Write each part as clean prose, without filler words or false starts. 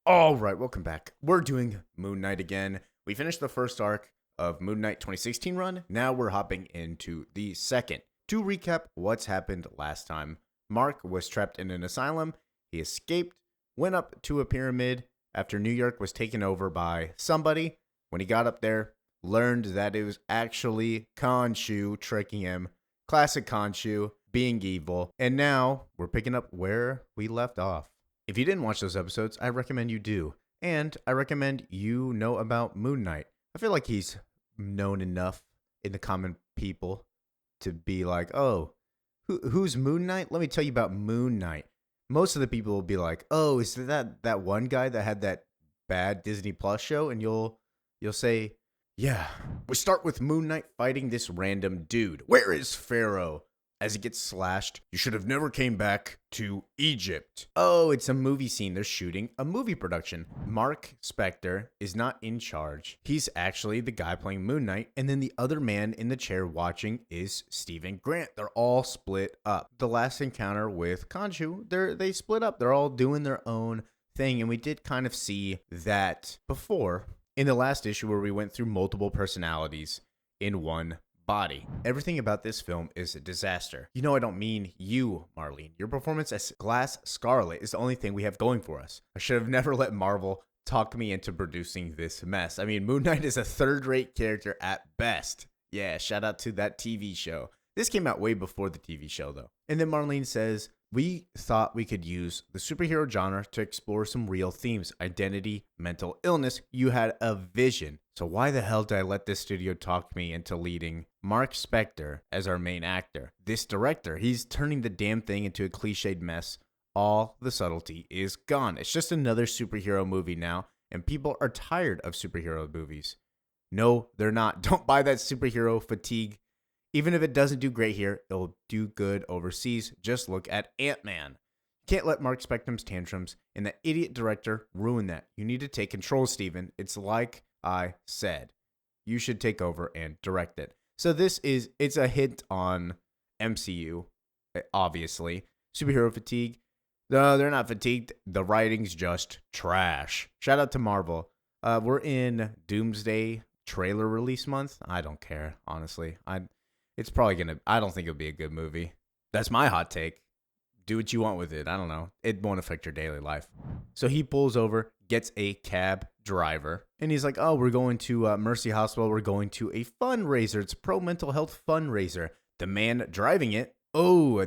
All right, welcome back. We're doing Moon Knight again. We finished the first arc of Moon Knight 2016 run. Now we're hopping into the second. To recap what's happened last time, Marc was trapped in an asylum. He escaped, went up to a pyramid after New York was taken over by somebody. When he got up there, learned that it was actually Khonshou tricking him. Classic Khonshou being evil. And now we're picking up where we left off. If you didn't watch those episodes, I recommend you do. And I recommend you know about Moon Knight. I feel like he's known enough in the common people to be like, oh, who's Moon Knight? Let me tell you about Moon Knight. Most of the people will be like, oh, is that one guy that had that bad Disney Plus show? And you'll say, yeah. We start with Moon Knight fighting this random dude. Where is Pharaoh? As he gets slashed, you should have never came back to Egypt. Oh, it's a movie scene. They're shooting a movie production. Marc Spector is not in charge. He's actually the guy playing Moon Knight, and then the other man in the chair watching is Stephen Grant. They're all split up. The last encounter with Khonshu, they split up. They're all doing their own thing, and we did kind of see that before in the last issue where we went through multiple personalities in one body. Everything about this film is a disaster. You know I don't mean you, Marlene. Your performance as Glass Scarlet is the only thing we have going for us. I should have never let Marvel talk me into producing this mess. I mean, Moon Knight is a third-rate character at best. Yeah, shout out to that TV show. This came out way before the TV show, though. And then Marlene says, we thought we could use the superhero genre to explore some real themes. Identity, mental illness. You had a vision. So why the hell did I let this studio talk me into leading Marc Spector as our main actor? This director, he's turning the damn thing into a cliched mess. All the subtlety is gone. It's just another superhero movie now, and people are tired of superhero movies. No, they're not. Don't buy that superhero fatigue. Even if it doesn't do great here, it'll do good overseas. Just look at Ant-Man. Can't let Marc Spector's tantrums and that idiot director ruin that. You need to take control, Steven. It's like I said. You should take over and direct it. So it's a hint on MCU, obviously. Superhero fatigue. No, they're not fatigued. The writing's just trash. Shout out to Marvel. We're in Doomsday trailer release month. I don't care, honestly. I don't think it'll be a good movie. That's my hot take. Do what you want with it. I don't know. It won't affect your daily life. So he pulls over, gets a cab driver, and he's like, oh, we're going to Mercy Hospital. We're going to a fundraiser. It's a pro-mental health fundraiser. The man driving it, oh,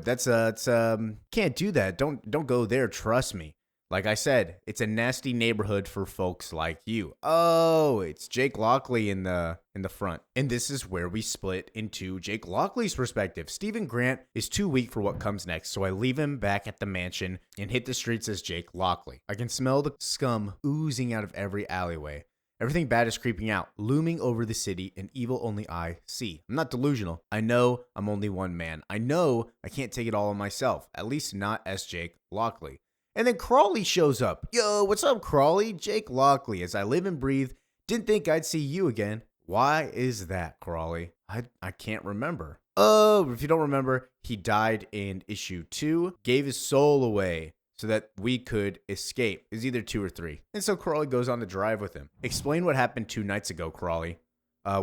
can't do that. Don't go there. Trust me. Like I said, it's a nasty neighborhood for folks like you. Oh, it's Jake Lockley in the front. And this is where we split into Jake Lockley's perspective. Stephen Grant is too weak for what comes next, so I leave him back at the mansion and hit the streets as Jake Lockley. I can smell the scum oozing out of every alleyway. Everything bad is creeping out, looming over the city, and evil only I see. I'm not delusional. I know I'm only one man. I know I can't take it all on myself, at least not as Jake Lockley. And then Crawley shows up. Yo, what's up, Crawley? Jake Lockley, as I live and breathe. Didn't think I'd see you again. Why is that, Crawley? I can't remember. Oh, if you don't remember, he died in issue 2, gave his soul away so that we could escape. It's either 2 or 3. And so Crawley goes on the drive with him. Explain what happened 2 nights ago, Crawley.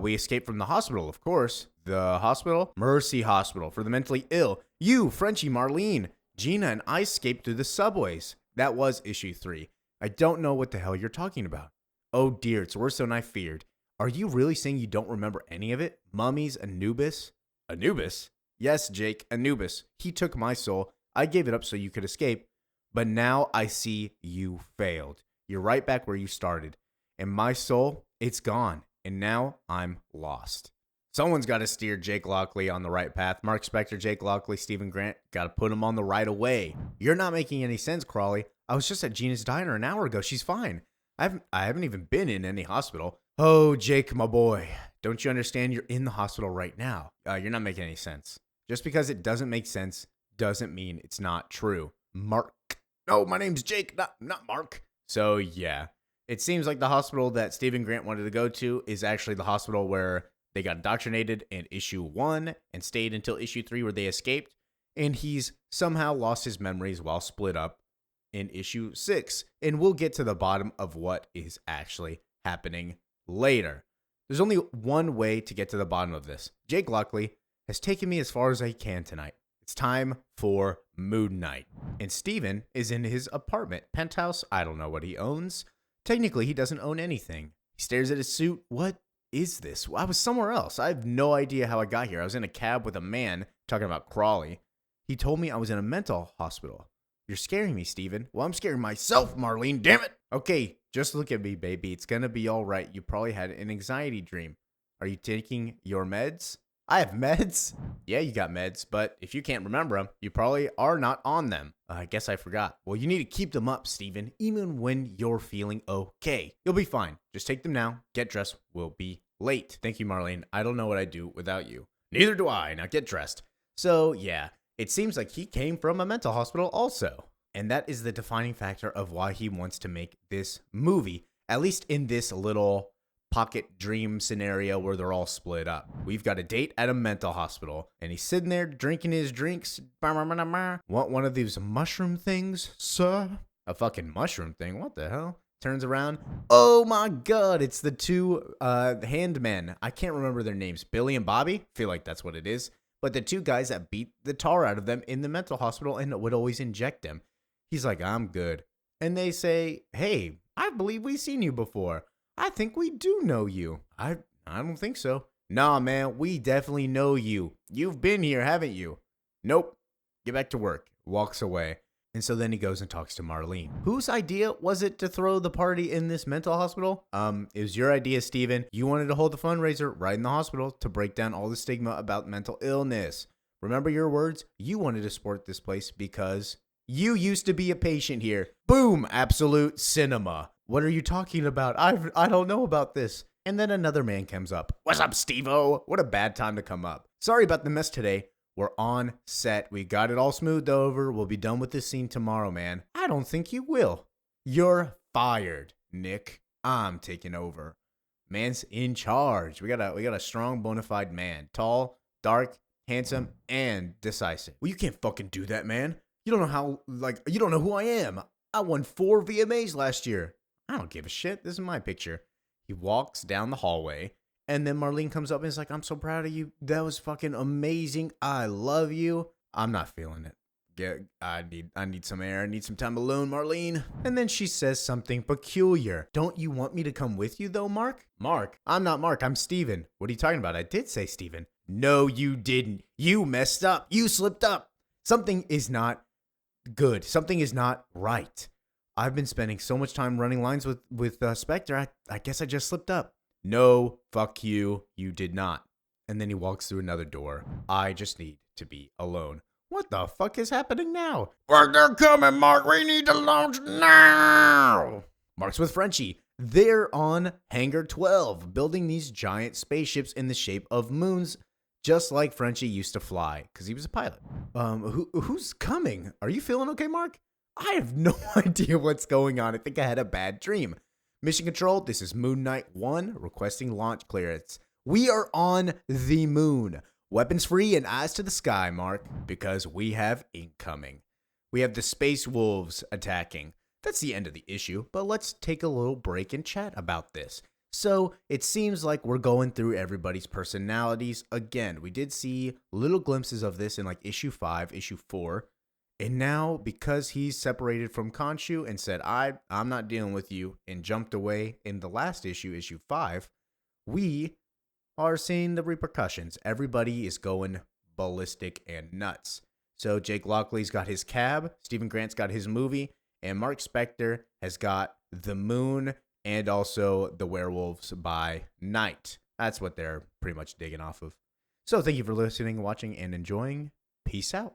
We escaped from the hospital, of course. The hospital? Mercy Hospital for the mentally ill. You, Frenchie, Marlene, Gina, and I escaped through the subways. That was issue 3. I don't know what the hell you're talking about. Oh dear, it's worse than I feared. Are you really saying you don't remember any of it? Mummies, Anubis? Anubis? Yes, Jake, Anubis. He took my soul. I gave it up so you could escape. But now I see you failed. You're right back where you started. And my soul, it's gone. And now I'm lost. Someone's got to steer Jake Lockley on the right path. Marc Spector, Jake Lockley, Stephen Grant, got to put him on the right away. You're not making any sense, Crawley. I was just at Gina's diner an hour ago. She's fine. I haven't even been in any hospital. Oh, Jake, my boy. Don't you understand you're in the hospital right now? You're not making any sense. Just because it doesn't make sense doesn't mean it's not true. Mark. Oh, my name's Jake, not Mark. So, yeah. It seems like the hospital that Stephen Grant wanted to go to is actually the hospital where they got indoctrinated in issue 1 and stayed until issue 3 where they escaped. And he's somehow lost his memories while split up in issue 6, and we'll get to the bottom of what is actually happening later. There's only one way to get to the bottom of this. Jake Lockley has taken me as far as I can tonight. It's time for Moon Knight. And Steven is in his apartment, penthouse. I don't know what he owns. Technically, he doesn't own anything. He stares at his suit. What is this? I was somewhere else. I have no idea how I got here. I was in a cab with a man talking about Crawley. He told me I was in a mental hospital. You're scaring me, Steven. Well, I'm scaring myself, Marlene. Damn it. Okay, just look at me, baby. It's going to be all right. You probably had an anxiety dream. Are you taking your meds? I have meds? Yeah, you got meds, but if you can't remember them, you probably are not on them. I guess I forgot. Well, you need to keep them up, Steven, even when you're feeling okay. You'll be fine. Just take them now. Get dressed. We'll be late. Thank you, Marlene. I don't know what I'd do without you. Neither do I. Now get dressed. So, yeah, it seems like he came from a mental hospital also. And that is the defining factor of why he wants to make this movie, at least in this little pocket dream scenario where they're all split up. We've got a date at a mental hospital, and he's sitting there drinking his drinks. Want one of these mushroom things, sir? A fucking mushroom thing? What the hell? Turns around. Oh my god, it's the two handmen. I can't remember their names. Billy and Bobby? Feel like that's what it is. But the two guys that beat the tar out of them in the mental hospital and would always inject them. He's like, I'm good. And they say, hey, I believe we've seen you before. I think we do know you. I don't think so. Nah, man, we definitely know you. You've been here, haven't you? Nope. Get back to work. Walks away. And so then he goes and talks to Marlene. Whose idea was it to throw the party in this mental hospital? It was your idea, Steven. You wanted to hold the fundraiser right in the hospital to break down all the stigma about mental illness. Remember your words? You wanted to support this place because you used to be a patient here. Boom! Absolute cinema. What are you talking about? I don't know about this. And then another man comes up. What's up, Steve-O? What a bad time to come up. Sorry about the mess today. We're on set. We got it all smoothed over. We'll be done with this scene tomorrow, man. I don't think you will. You're fired, Nick. I'm taking over. Man's in charge. We got a strong, bona fide man. Tall, dark, handsome, and decisive. Well, you can't fucking do that, man. You don't know who I am. I won 4 VMAs last year. I don't give a shit. This is my picture. He walks down the hallway, and then Marlene comes up and is like, I'm so proud of you. That was fucking amazing. I love you. I'm not feeling it. I need some air. I need some time alone, Marlene. And then she says something peculiar. Don't you want me to come with you, though, Mark? Mark? I'm not Mark. I'm Steven. What are you talking about? I did say Steven. No, you didn't. You messed up. You slipped up. Something is not good. Something is not right. I've been spending so much time running lines with Spectre, I guess I just slipped up. No, fuck you. You did not. And then he walks through another door. I just need to be alone. What the fuck is happening now? They're coming, Mark. We need to launch now. Mark's with Frenchie. They're on Hangar 12, building these giant spaceships in the shape of moons, just like Frenchie used to fly, because he was a pilot. Who's coming? Are you feeling okay, Mark? I have no idea what's going on. I think I had a bad dream. Mission Control, this is Moon Knight 1, requesting launch clearance. We are on the moon. Weapons free and eyes to the sky, Mark, because we have incoming. We have the Space Wolves attacking. That's the end of the issue, but let's take a little break and chat about this. So it seems like we're going through everybody's personalities again. We did see little glimpses of this in like issue 5, issue 4. And now, because he's separated from Khonshou and said, I'm not dealing with you, and jumped away in the last issue, issue 5, we are seeing the repercussions. Everybody is going ballistic and nuts. So Jake Lockley's got his cab, Stephen Grant's got his movie, and Mark Spector has got the moon and also the werewolves by night. That's what they're pretty much digging off of. So thank you for listening, watching, and enjoying. Peace out.